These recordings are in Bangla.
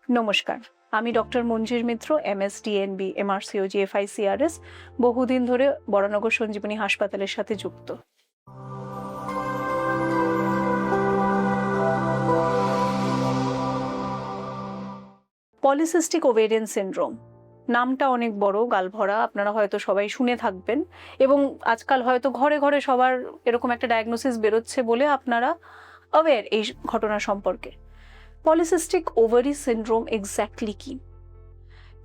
নমস্কার, আমি ডক্টর মঞ্জির মিত্র, MS DNB MRCO GFI CRS, বহুদিন ধরে বরানগর সঞ্জীবনী হাসপাতালের সাথে যুক্ত। পলিসিস্টিক ওভেরিয়ান সিনড্রোম নামটা অনেক বড়, গালভরা, আপনারা হয়তো সবাই শুনে থাকবেন এবং আজকাল হয়তো ঘরে ঘরে সবার এরকম একটা ডায়াগনোসিস বেরোচ্ছে বলে আপনারা অ্যাওয়্যার এই ঘটনা সম্পর্কে। পলিসিস্টিক ওভারি সিনড্রোম এক্স্যাক্টলি কি?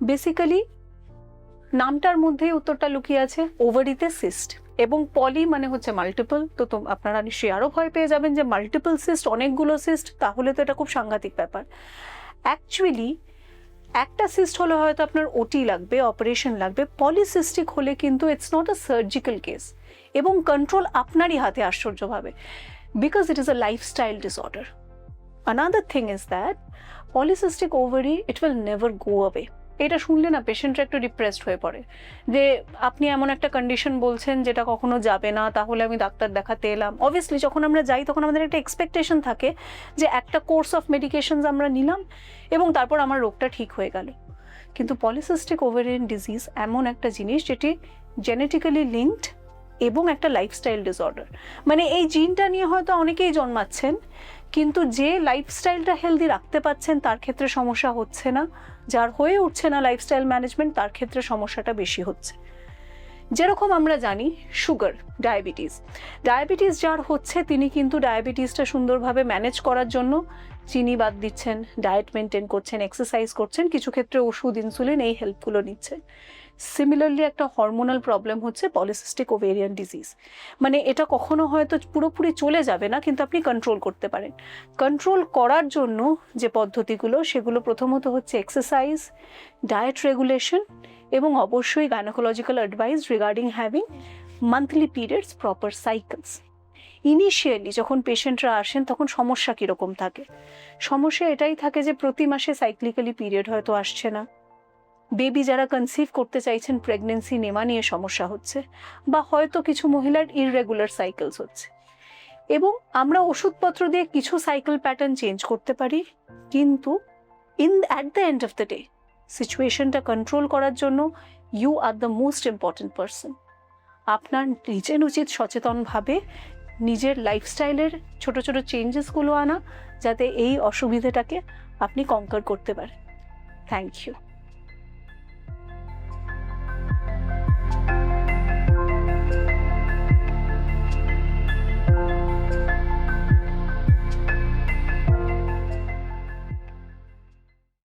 বেসিক্যালি নামটার মধ্যেই উত্তরটা লুকিয়ে আছে, ওভারিতে সিস্ট, এবং পলি মানে হচ্ছে মাল্টিপল। তো আপনারা নিশ্চয়ই আরও ভয় পেয়ে যাবেন যে মাল্টিপল সিস্ট, অনেকগুলো সিস্ট, তাহলে তো এটা খুব সাংঘাতিক ব্যাপার। অ্যাকচুয়ালি একটা সিস্ট হলে হয়তো আপনার ওটি লাগবে, অপারেশন লাগবে। পলিসিস্টিক হলে কিন্তু it's not a surgical case, এবং কন্ট্রোল আপনারই হাতে আশ্চর্যভাবে, because it is a lifestyle disorder. Another thing is that polycystic ovary, it will never go away. এটা শুনলে না পেশেন্টরা একটু ডিপ্রেসড হয়ে পড়ে যে আপনি এমন একটা কন্ডিশন বলছেন যেটা কখনো যাবে না, তাহলে আমি ডাক্তার দেখাতে এলাম। অবভিয়াসলি যখন আমরা যাই তখন আমাদের একটা এক্সপেকটেশন থাকে যে একটা কোর্স অফ মেডিকেশনস আমরা নিলাম এবং তারপর আমার রোগটা ঠিক হয়ে গেল। কিন্তু পলিসিস্টিক ওভারিয়ান ডিজিজ এমন একটা জিনিস যেটি জেনেটিক্যালি লিঙ্কড এবং একটা লাইফস্টাইল ডিসঅর্ডার। মানে এই জিনটা নিয়ে হয়তো অনেকেই জন্মাচ্ছেন, কিন্তু যে লাইফস্টাইলটা হেলদি রাখতে পারছেন তার ক্ষেত্রে সমস্যা হচ্ছে না, যার হয়ে উঠছে না লাইফস্টাইল ম্যানেজমেন্ট তার ক্ষেত্রে সমস্যাটা বেশি হচ্ছে। যেরকম আমরা জানি সুগার, ডায়াবেটিস যার হচ্ছে তিনি কিন্তু ডায়াবেটিসটা সুন্দরভাবে ম্যানেজ করার জন্য চিনি বাদ দিচ্ছেন, ডায়েট মেনটেন করছেন, এক্সারসাইজ করছেন, কিছু ক্ষেত্রে ওষুধ, ইনসুলিন, এই হেল্পগুলো নিচ্ছেন। সিমিলারলি একটা হরমোনাল প্রবলেম হচ্ছে পলিসিস্টিক ওভেরিয়ান ডিজিজ। মানে এটা কখনো হয়তো পুরোপুরি চলে যাবে না, কিন্তু আপনি কন্ট্রোল করতে পারেন। কন্ট্রোল করার জন্য যে পদ্ধতিগুলো, সেগুলো প্রথমত হচ্ছে এক্সারসাইজ, ডায়েট রেগুলেশন, এবং অবশ্যই gynaecological advice regarding having monthly periods, proper cycles. Initially যখন পেশেন্টরা আসেন তখন সমস্যা কীরকম থাকে? সমস্যা এটাই থাকে যে প্রতি মাসে সাইক্লিক্যালি পিরিয়ড হয়তো আসছে না, বেবি যারা কনসিভ করতে চাইছেন প্রেগনেন্সি নেওয়া নিয়ে সমস্যা হচ্ছে, বা হয়তো কিছু মহিলার ইররেগুলার সাইকেলস হচ্ছে। এবং আমরা ওষুধপত্র দিয়ে কিছু সাইকেল প্যাটার্ন চেঞ্জ করতে পারি, কিন্তু at the end of the day সিচুয়েশনটা কন্ট্রোল করার জন্য you are the most important person. আপনার নিজের উচিত সচেতনভাবে নিজের লাইফস্টাইলের ছোট ছোট চেঞ্জেসগুলো আনা, যাতে এই অসুবিধাটাকে আপনি কঙ্কার করতে পারেন। Thank you.